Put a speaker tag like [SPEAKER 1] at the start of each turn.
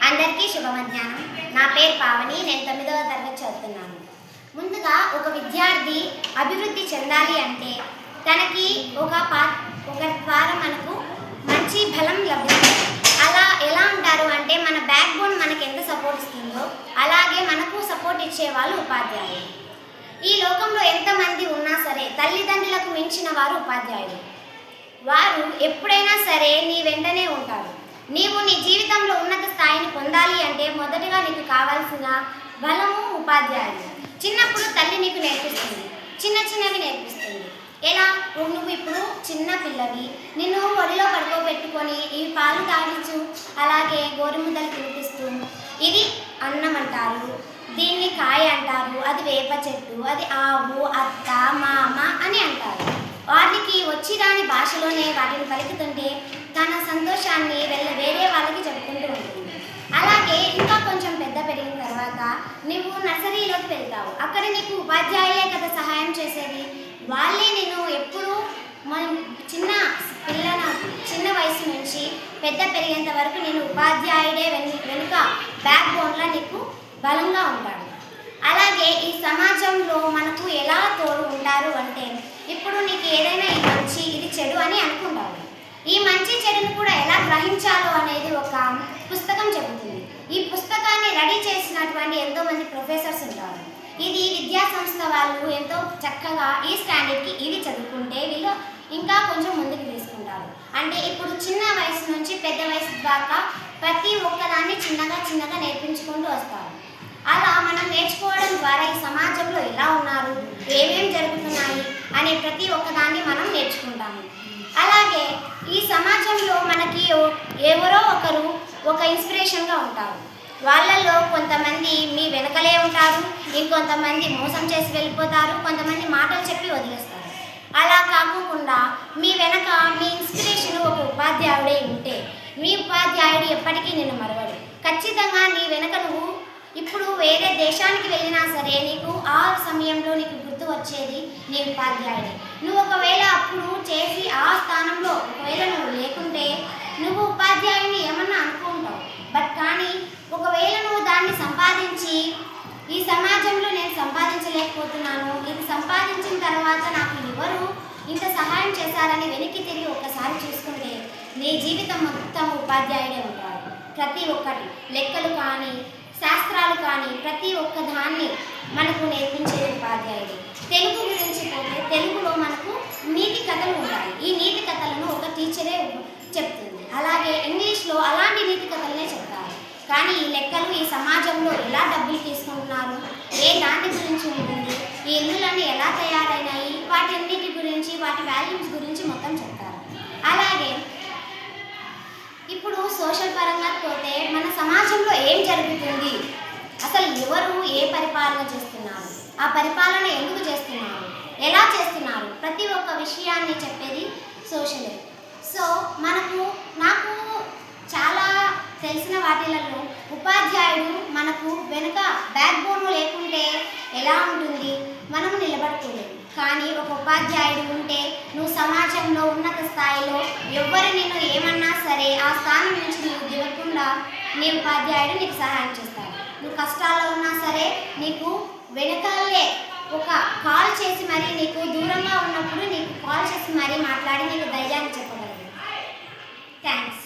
[SPEAKER 1] అందరికీ శుభ మధ్యాహ్నం. నా పేరు పావని. నేను 9వ తరగతి చదువుతున్నాను. ముందుగా ఒక విద్యార్థి అభివృద్ధి చెందాలి అంటే తనకి ఒక ద్వారా మనకు మంచి బలం లభిస్తుంది. అలా ఎలా ఉంటారు అంటే మన బ్యాక్ బోన్ మనకు ఎంత సపోర్ట్ ఇస్తుందో అలాగే మనకు సపోర్ట్ ఇచ్చే వాళ్ళు ఉపాధ్యాయులు. ఈ లోకంలో ఎంతమంది ఉన్నా సరే తల్లిదండ్రులకు మించిన వారు ఉపాధ్యాయులు. వారు ఎప్పుడైనా సరే నీ వెంటనే ఉంటారు. నీవు నీ జీవితంలో ఉన్నత స్థాయిని పొందాలి అంటే మొదటగా నీకు కావాల్సిన బలము ఉపాధ్యాయులు. చిన్నప్పుడు తల్లి నీకు నేర్పిస్తుంది, చిన్నవి నేర్పిస్తుంది. ఎలా? నువ్వు ఇప్పుడు చిన్న పిల్లవి, నిన్ను ఒడిలో పడుకోబెట్టుకొని ఈ పాలు తాగించు, అలాగే గోరుముద్దలు తినిపిస్తూ ఇది అన్నం అంటారు, దీన్ని కాయ అంటారు, అది వేప చెట్టు, అది ఆవు, అత్త, మామ అని అంటారు. వాటికి వచ్చి రాని భాషలోనే వాటిని పలుకుతుంటే తన సంతోషాన్ని వేరే వాళ్ళకి చెప్పుకుంటూ ఉంటుంది. అలాగే ఇంకా కొంచెం పెద్ద పెరిగిన తర్వాత నువ్వు నర్సరీలోకి వెళ్తావు. అక్కడ నీకు ఉపాధ్యాయులే కదా సహాయం చేసేది. వాళ్ళే నేను ఎప్పుడూ చిన్న వయసు నుంచి పెద్ద పెరిగేంత వరకు నేను ఉపాధ్యాయుడే వెనుక బ్యాక్ బోన్లో నీకు బలంగా ఉంటాడు. అలాగే ఈ సమాజంలో మనకు ఎలా తోడు ఉంటారు అంటే ఇప్పుడు నీకు ఏదైనా ఇది మంచి ఇది చెడు అని అనుకుంటావు. ఈ మంచి చెడును కూడా ఎలా గ్రహించాలో అనేది ఒక పుస్తకం చెబుతుంది. ఈ పుస్తకాన్ని రెడీ చేసినటువంటి ఎంతోమంది ప్రొఫెసర్స్ ఉంటారు. ఇది విద్యా సంస్థ వాళ్ళు ఎంతో చక్కగా ఈ స్టాండర్డ్కి ఇవి చదువుకుంటే వీళ్ళు ఇంకా కొంచెం ముందుకు తీసుకుంటారు. అంటే ఇప్పుడు చిన్న వయసు నుంచి పెద్ద వయసు దాకా ప్రతి ఒక్కదాన్ని చిన్నగా నేర్పించుకుంటూ వస్తారు. అలా మనం నేర్చుకోవడం ద్వారా ఈ సమాజంలో ఎలా ఉన్నారు, ఏమేమి జరుగుతున్నాయి అనే ప్రతి ఒక్కదాన్ని మనం నేర్చుకుంటాము. అలాగే ఈ సమాజంలో మనకి ఎవరో ఒకరు ఒక ఇన్స్పిరేషన్గా ఉంటారు. వాళ్ళల్లో కొంతమంది మీ వెనకలే ఉంటారు, ఇంకొంతమంది మోసం చేసి వెళ్ళిపోతారు, కొంతమంది మాటలు చెప్పి వదిలేస్తారు. అలా కాకుండా మీ వెనక మీ ఇన్స్పిరేషన్ ఒక ఉపాధ్యాయుడే ఉంటే మీ ఉపాధ్యాయుడు ఎప్పటికీ నిన్ను మరవడు. ఖచ్చితంగా నీ వెనక నువ్వు ఇప్పుడు వేరే దేశానికి వెళ్ళినా సరే నీకు ఆ సమయంలో నీకు గుర్తు వచ్చేది నీ ఉపాధ్యాయుడే. నువ్వు ఒకవేళ అప్పుడు చేసి ఆ స్థానంలో ఒకవేళ నువ్వు లేకుంటే నువ్వు ఉపాధ్యాయుడిని ఏమన్నా అనుకుంటావు. కానీ ఒకవేళ నువ్వు దాన్ని సంపాదించి ఈ సమాజంలో నేను సంపాదించలేకపోతున్నాను, ఇది సంపాదించిన తర్వాత నాకు ఎవరు ఇంత సహాయం చేశారని వెనక్కి తిరిగి ఒక్కసారి చూసుకుంటే నీ జీవితం మొత్తం ఉపాధ్యాయుడే ఉంటాడు. ప్రతి ఒక్కటి లెక్కలు కానీ శాస్త్రాలు కానీ ప్రతి ఒక్క దాన్ని మనకు నేర్పించేది ఉపాధ్యాయుడు. తెలుగు గురించి పోతే తెలుగులో మనకు నీతి కథలు ఉంటాయి. ఈ నీతి కథలను ఒక టీచరే చెప్తుంది. అలాగే ఇంగ్లీష్లో అలాంటి నీతి కథలనే చెప్తారు. కానీ ఈ లెక్కలు ఈ సమాజంలో ఎలా డబ్బులు తీసుకుంటున్నారు, ఏ దాని గురించి ఉంటుంది, ఈ ఇల్లులన్నీ ఎలా తయారైనాయి, వాటన్నిటి గురించి వాటి వాల్యూస్ గురించి మొత్తం చెప్తారు. అలాగే ఇప్పుడు సోషల్ పరంగా పోతే మన సమాజంలో ఏం జరుగుతుంది, అసలు ఎవరు ఏ పరిపాలన చేస్తున్నారు, ఆ పరిపాలన ఎందుకు చేస్తున్నారు, ఎలా చేస్తున్నారు, ప్రతి ఒక్క విషయాన్ని చెప్పేది సోషల్. సో నాకు చాలా తెలిసిన వాటిలలో ఉపాధ్యాయుడు మనకు వెనుక బ్యాక్ బోన్ లేకుంటే ఎలా ఉంటుంది, మనం నిలబడుకోలేము. కానీ ఒక ఉపాధ్యాయుడు ఉంటే నువ్వు సమాజంలో ఉన్నత స్థాయిలో ఎవరు నిన్ను ఏమన్నా సరే ఆ స్థానం నుంచి నువ్వు దిగకుండా నీ ఉపాధ్యాయుడు నీకు సహాయం చేస్తాడు. నువ్వు కష్టాల్లో ఉన్నా సరే నీకు వెనకాలే ఒక కాల్ చేసి మరీ నీకు దూరంగా ఉన్నప్పుడు నీకు కాల్ చేసి మరీ మాట్లాడి నీకు ధైర్యాన్ని చెప్పగలరు. థ్యాంక్స్.